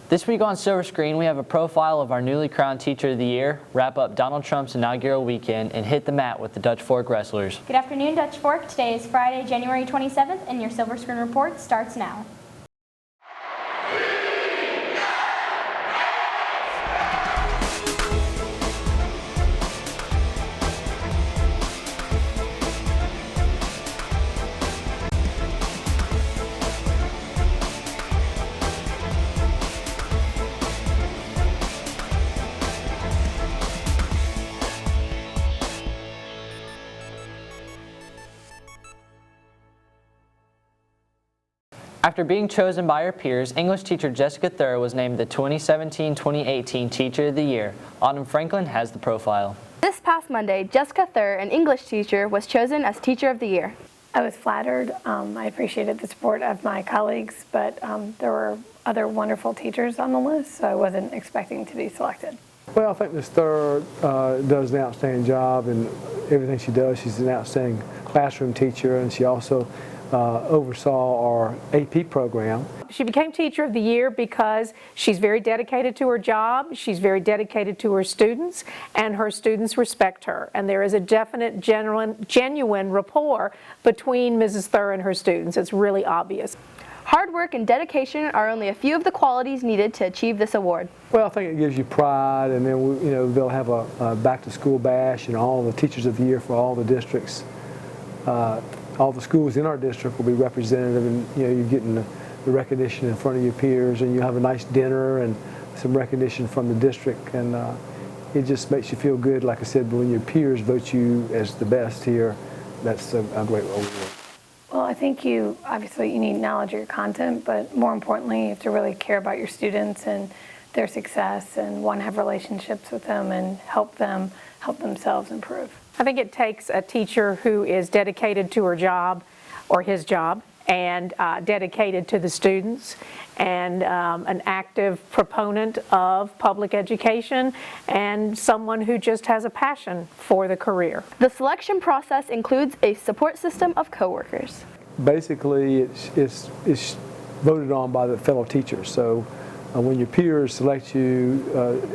This week on Silver Screen, we have a profile of our newly crowned Teacher of the Year, wrap up Donald Trump's inaugural weekend, and hit the mat with the Dutch Fork Wrestlers. Good afternoon, Dutch Fork. Today is Friday, January 27th, and your Silver Screen report starts now. After being chosen by her peers, English teacher Jessica Thur was named the 2017-2018 Teacher of the Year. Autumn Franklin has the profile. This past Monday, Jessica Thur, an English teacher, was chosen as Teacher of the Year. I was flattered. I appreciated the support of my colleagues, but there were other wonderful teachers on the list, so I wasn't expecting to be selected. Well, I think Ms. Thur does an outstanding job in everything she does. She's an outstanding classroom teacher, and she also oversaw our AP program. She became Teacher of the Year because she's very dedicated to her job, she's very dedicated to her students, and her students respect her. And there is a definite, genuine rapport between Mrs. Thur and her students. It's really obvious. Hard work and dedication are only a few of the qualities needed to achieve this award. Well, I think it gives you pride, and then they'll have a back-to-school bash, and all the Teachers of the Year for all the districts. All the schools in our district will be representative, and you're getting the recognition in front of your peers, and you have a nice dinner and some recognition from the district, and it just makes you feel good. Like I said, when your peers vote you as the best here, that's a great reward. Well, I think you need knowledge of your content, but more importantly, you have to really care about your students and their success, and want to have relationships with them and help themselves improve. I think it takes a teacher who is dedicated to her job or his job, and dedicated to the students, and an active proponent of public education, and someone who just has a passion for the career. The selection process includes a support system of coworkers. Basically, it's voted on by the fellow teachers. So when your peers select you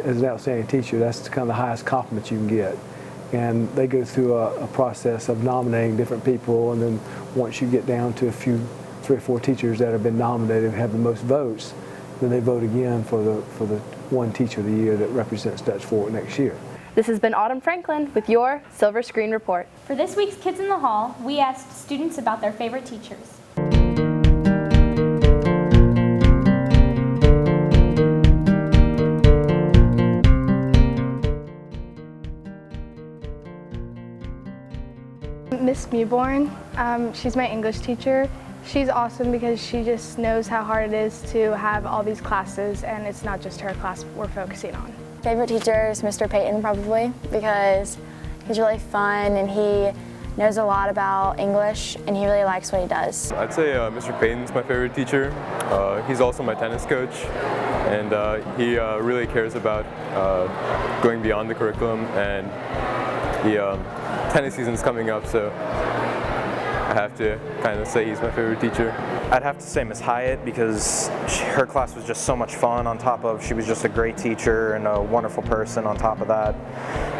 as an outstanding teacher, that's kind of the highest compliment you can get. And they go through a process of nominating different people, and then once you get down to 3 or 4 teachers that have been nominated and have the most votes, then they vote again for the one Teacher of the Year that represents Dutch Fork next year. This has been Autumn Franklin with your Silver Screen Report. For this week's Kids in the Hall, we asked students about their favorite teachers. Miss Mewborn, she's my English teacher. She's awesome because she just knows how hard it is to have all these classes, and it's not just her class we're focusing on. Favorite teacher is Mr. Payton, probably, because he's really fun and he knows a lot about English and he really likes what he does. I'd say Mr. Payton's my favorite teacher. He's also my tennis coach, and he really cares about going beyond the curriculum, and the tennis season's coming up, so I have to kind of say he's my favorite teacher. I'd have to say Miss Hyatt, because her class was just so much fun. On top of, she was just a great teacher and a wonderful person on top of that,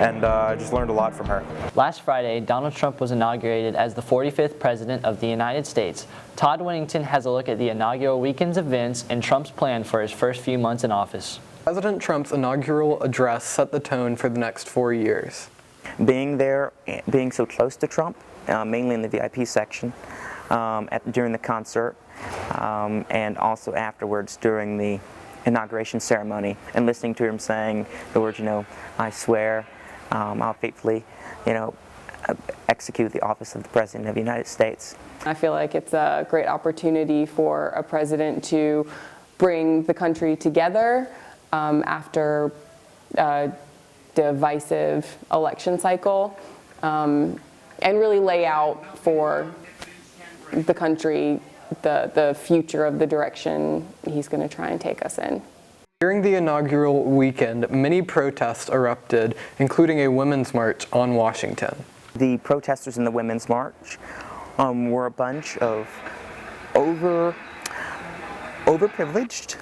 and I just learned a lot from her. Last Friday, Donald Trump was inaugurated as the 45th President of the United States. Todd Winnington has a look at the inaugural weekend's events and Trump's plan for his first few months in office. President Trump's inaugural address set the tone for the next 4 years. Being there, being so close to Trump, mainly in the VIP section, during the concert, and also afterwards during the inauguration ceremony, and listening to him saying the words, I swear, I'll faithfully, execute the office of the President of the United States. I feel like it's a great opportunity for a president to bring the country together after a divisive election cycle, and really lay out for the country the future of the direction he's going to try and take us in. During the inaugural weekend, many protests erupted, including a women's march on Washington. The protesters in the Women's March were a bunch of overprivileged,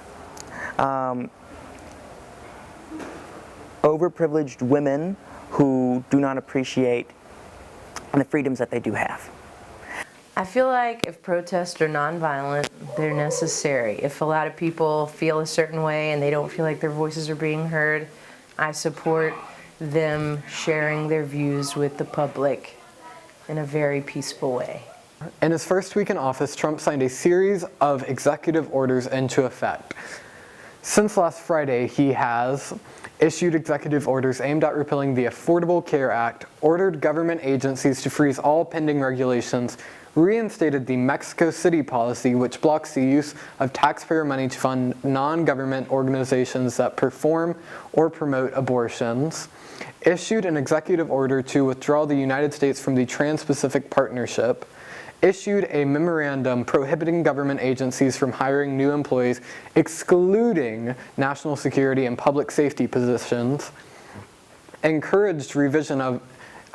overprivileged women who do not appreciate the freedoms that they do have. I feel like if protests are nonviolent, they're necessary. If a lot of people feel a certain way and they don't feel like their voices are being heard, I support them sharing their views with the public in a very peaceful way. In his first week in office, Trump signed a series of executive orders into effect. Since last Friday, he has issued executive orders aimed at repealing the Affordable Care Act, ordered government agencies to freeze all pending regulations, reinstated the Mexico City policy, which blocks the use of taxpayer money to fund non-government organizations that perform or promote abortions, issued an executive order to withdraw the United States from the Trans-Pacific Partnership, issued a memorandum prohibiting government agencies from hiring new employees, excluding national security and public safety positions, encouraged revision of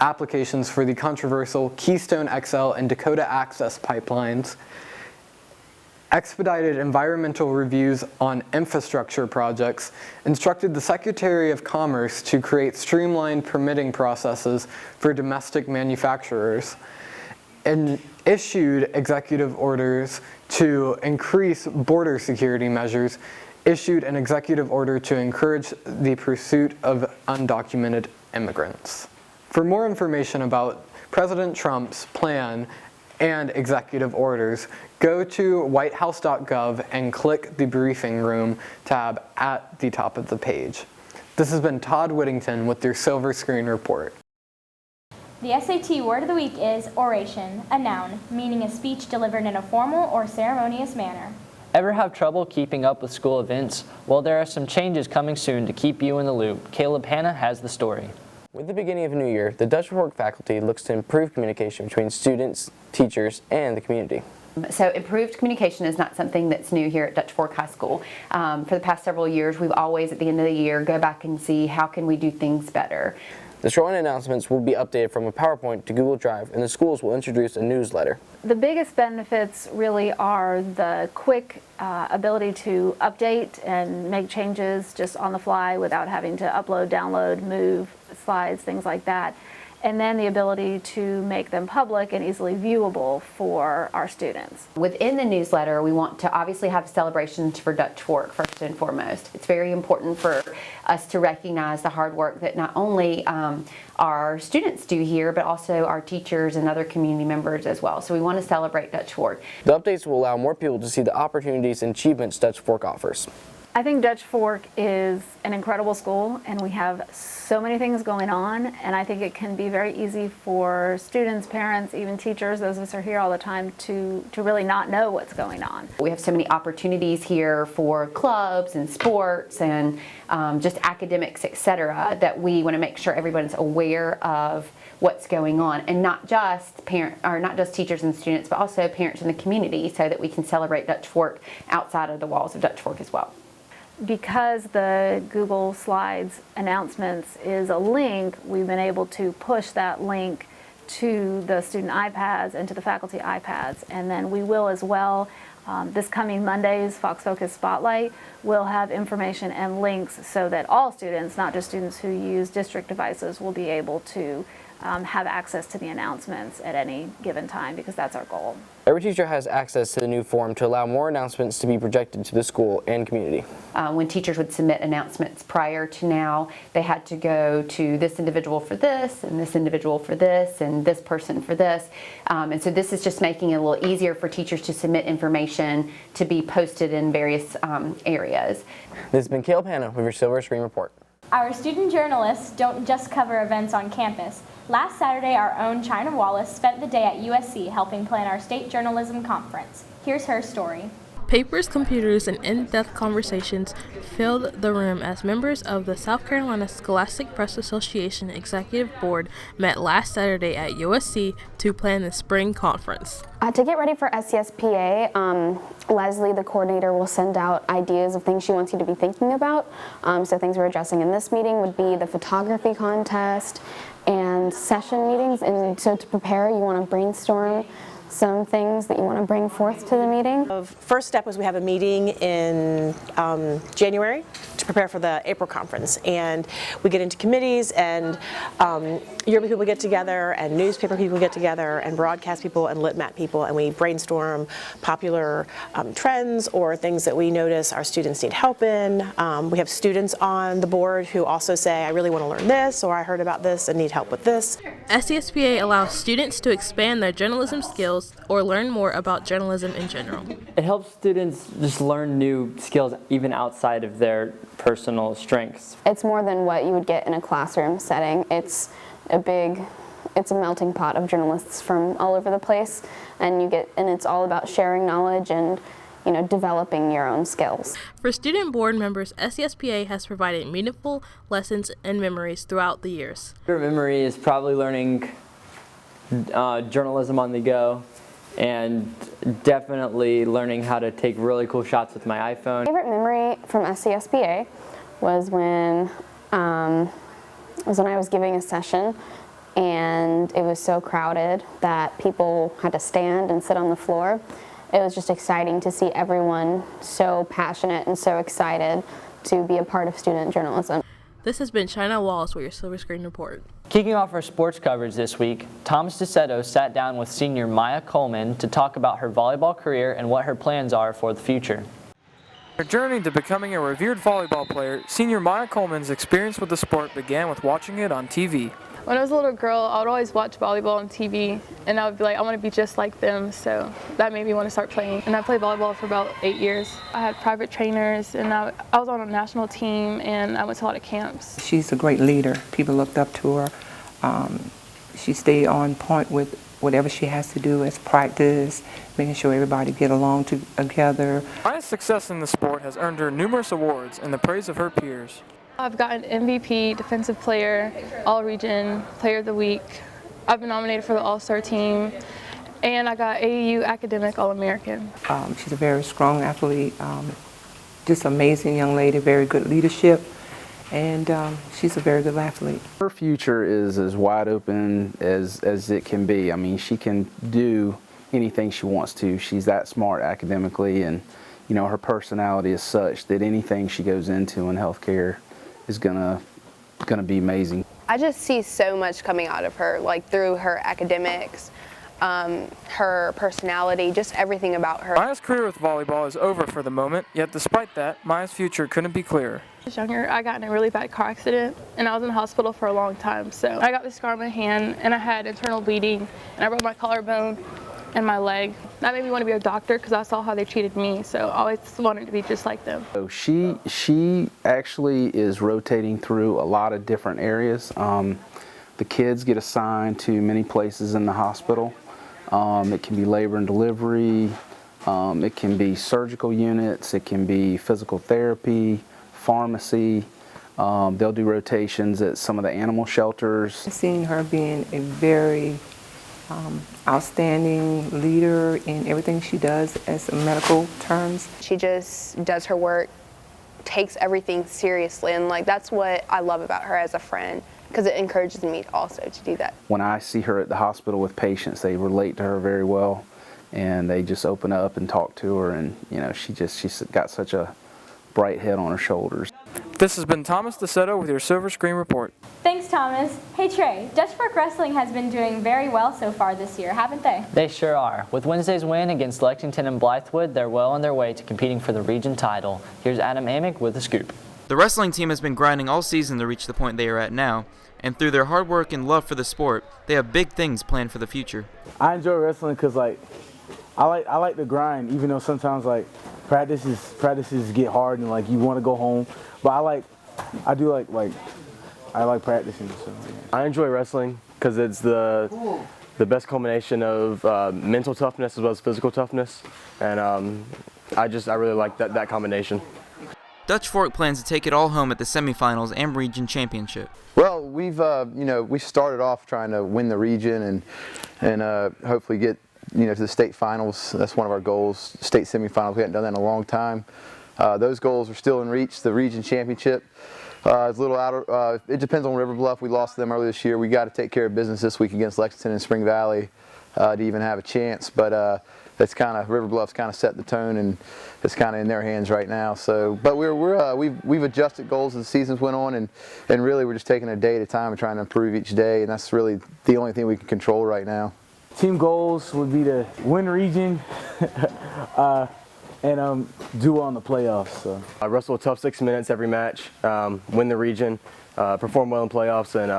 applications for the controversial Keystone XL and Dakota Access pipelines, expedited environmental reviews on infrastructure projects, instructed the Secretary of Commerce to create streamlined permitting processes for domestic manufacturers, and issued executive orders to increase border security measures, issued an executive order to encourage the pursuit of undocumented immigrants. For more information about President Trump's plan and executive orders, go to whitehouse.gov and click the Briefing Room tab at the top of the page. This has been Todd Whittington with your Silver Screen Report. The SAT word of the week is oration, a noun, meaning a speech delivered in a formal or ceremonious manner. Ever have trouble keeping up with school events? Well, there are some changes coming soon to keep you in the loop. Caleb Hanna has the story. With the beginning of a new year, the Dutch Fork faculty looks to improve communication between students, teachers, and the community. So improved communication is not something that's new here at Dutch Fork High School. For the past several years, we've always, at the end of the year, go back and see how can we do things better. The shortened announcements will be updated from a PowerPoint to Google Drive, and the schools will introduce a newsletter. The biggest benefits really are the quick ability to update and make changes just on the fly without having to upload, download, move slides, things like that. And then the ability to make them public and easily viewable for our students. Within the newsletter, we want to obviously have celebrations for Dutch Fork first and foremost. It's very important for us to recognize the hard work that not only our students do here, but also our teachers and other community members as well. So we want to celebrate Dutch Fork. The updates will allow more people to see the opportunities and achievements Dutch Fork offers. I think Dutch Fork is an incredible school, and we have so many things going on, and I think it can be very easy for students, parents, even teachers, those of us who are here all the time, to really not know what's going on. We have so many opportunities here for clubs and sports and just academics, etc., that we want to make sure everyone's aware of what's going on, and not just teachers and students, but also parents in the community, so that we can celebrate Dutch Fork outside of the walls of Dutch Fork as well. Because the Google Slides announcements is a link, we've been able to push that link to the student iPads and to the faculty iPads. And then we will as well, this coming Monday's Fox Focus Spotlight will have information and links so that all students, not just students who use district devices, will be able to have access to the announcements at any given time, because that's our goal. Every teacher has access to the new form to allow more announcements to be projected to the school and community. When teachers would submit announcements prior to now, they had to go to this individual for this, and this individual for this, and this person for this. And so this is just making it a little easier for teachers to submit information to be posted in various areas. This has been Caleb Hanna with your Silver Screen Report. Our student journalists don't just cover events on campus. Last Saturday, our own China Wallace spent the day at USC helping plan our state journalism conference. Here's her story. Papers, computers, and in-depth conversations filled the room as members of the South Carolina Scholastic Press Association Executive Board met last Saturday at USC to plan the spring conference. To get ready for SCSPA, Leslie, the coordinator, will send out ideas of things she wants you to be thinking about. So things we're addressing in this meeting would be the photography contest and session meetings. And so to prepare, you want to brainstorm some things that you want to bring forth to the meeting? First step was we have a meeting in January to prepare for the April conference, and we get into committees, and yearbook people get together, and newspaper people get together, and broadcast people, and lit-mat people, and we brainstorm popular trends or things that we notice our students need help in. We have students on the board who also say, I really want to learn this, or I heard about this and need help with this. SCSPA allows students to expand their journalism skills or learn more about journalism in general. It helps students just learn new skills even outside of their personal strengths. It's more than what you would get in a classroom setting. It's a melting pot of journalists from all over the place, and it's all about sharing knowledge and developing your own skills. For student board members, SCSPA has provided meaningful lessons and memories throughout the years. Favorite memory is probably learning journalism on the go, and definitely learning how to take really cool shots with my iPhone. Favorite memory from SCSPA was when I was giving a session, and it was so crowded that people had to stand and sit on the floor. It was just exciting to see everyone so passionate and so excited to be a part of student journalism. This has been China Wallace with your Silver Screen Report. Kicking off our sports coverage this week, Thomas DeSeto sat down with senior Maya Coleman to talk about her volleyball career and what her plans are for the future. Her journey to becoming a revered volleyball player, senior Maya Coleman's experience with the sport began with watching it on TV. When I was a little girl, I would always watch volleyball on TV, and I would be like, I want to be just like them, so that made me want to start playing. And I played volleyball for about 8 years. I had private trainers, and I was on a national team, and I went to a lot of camps. She's a great leader. People looked up to her. She stayed on point with whatever she has to do as practice, making sure everybody get along together. Maya's success in the sport has earned her numerous awards and the praise of her peers. I've gotten MVP, Defensive Player, All-Region, Player of the Week. I've been nominated for the All-Star team, and I got AAU Academic All-American. She's a very strong athlete, just amazing young lady, very good leadership, and she's a very good athlete. Her future is as wide open as it can be. I mean, she can do anything she wants to. She's that smart academically, and her personality is such that anything she goes into in healthcare is gonna be amazing. I just see so much coming out of her, like through her academics, her personality, just everything about her. Maya's career with volleyball is over for the moment, yet despite that, Maya's future couldn't be clearer. When I was younger, I got in a really bad car accident, and I was in the hospital for a long time. So I got this scar on my hand, and I had internal bleeding, and I broke my collarbone and my leg. That made me want to be a doctor because I saw how they treated me, so I always wanted to be just like them. So she actually is rotating through a lot of different areas. The kids get assigned to many places in the hospital. It can be labor and delivery, it can be surgical units, it can be physical therapy, pharmacy. They'll do rotations at some of the animal shelters. Seeing her being a very outstanding leader in everything she does as medical terms. She just does her work, takes everything seriously, and that's what I love about her as a friend, because it encourages me also to do that. When I see her at the hospital with patients, they relate to her very well, and they just open up and talk to her, and she's got such a bright head on her shoulders. This has been Thomas DeSeto with your Silver Screen Report. Thanks, Thomas. Hey, Trey, Dutch Fork Wrestling has been doing very well so far this year, haven't they? They sure are. With Wednesday's win against Lexington and Blythewood, they're well on their way to competing for the region title. Here's Adam Amick with the scoop. The wrestling team has been grinding all season to reach the point they are at now, and through their hard work and love for the sport, they have big things planned for the future. I enjoy wrestling because I like the grind, even though sometimes practices get hard and you want to go home. But I like practicing. So, yeah. I enjoy wrestling because it's the best combination of mental toughness as well as physical toughness, and I really like that combination. Dutch Fork plans to take it all home at the semifinals and region championship. Well, we've we started off trying to win the region and hopefully get to the state finals. That's one of our goals. State semifinals. We haven't done that in a long time. Those goals are still in reach. The region championship is a little out. It depends on River Bluff. We lost to them earlier this year. We got to take care of business this week against Lexington and Spring Valley. to even have a chance. But it's kind of, River Bluff's kind of set the tone, and it's kind of in their hands right now. So, but we've adjusted goals as the seasons went on, and really we're just taking a day at a time and trying to improve each day, and that's really the only thing we can control right now. Team goals would be to win region and do well in the playoffs. So. I wrestle a tough 6 minutes every match, win the region, perform well in playoffs, and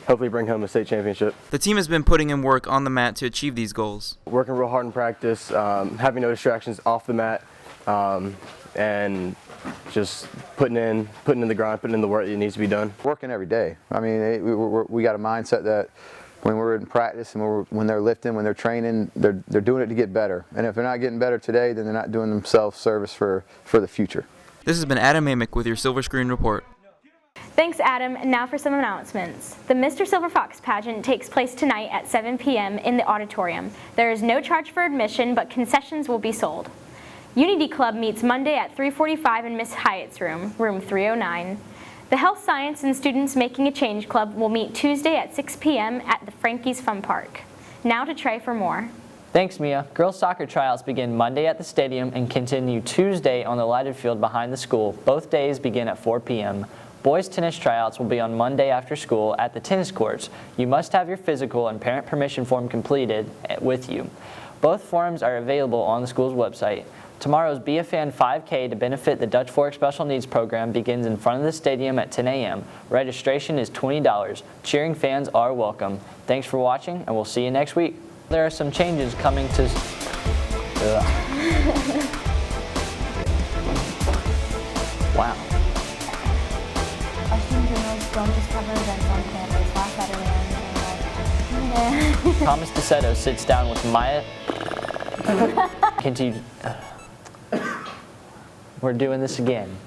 hopefully bring home a state championship. The team has been putting in work on the mat to achieve these goals. Working real hard in practice, having no distractions off the mat, and just putting in the grind, putting in the work that needs to be done. Working every day. I mean, we got a mindset that when we're in practice and when they're lifting, when they're training, they're doing it to get better. And if they're not getting better today, then they're not doing themselves service for the future. This has been Adam Amick with your Silver Screen Report. Thanks, Adam. And now for some announcements. The Mr. Silver Fox pageant takes place tonight at 7 p.m. in the auditorium. There is no charge for admission, but concessions will be sold. Unity Club meets Monday at 3:45 in Miss Hyatt's room, room 309. The Health Science and Students Making a Change Club will meet Tuesday at 6 p.m. at the Frankie's Fun Park. Now to Trey for more. Thanks, Mia. Girls soccer tryouts begin Monday at the stadium and continue Tuesday on the lighted field behind the school. Both days begin at 4 p.m. Boys tennis tryouts will be on Monday after school at the tennis courts. You must have your physical and parent permission form completed with you. Both forms are available on the school's website. Tomorrow's Be a Fan 5K to benefit the Dutch Fork Special Needs Program begins in front of the stadium at 10 a.m. Registration is $20. Cheering fans are welcome. Thanks for watching, and we'll see you next week. There are some changes coming to... Wow. Our student journals don't just cover events on campus. Last Saturday, Thomas DeSeto sits down with Maya... Continue... We're doing this again.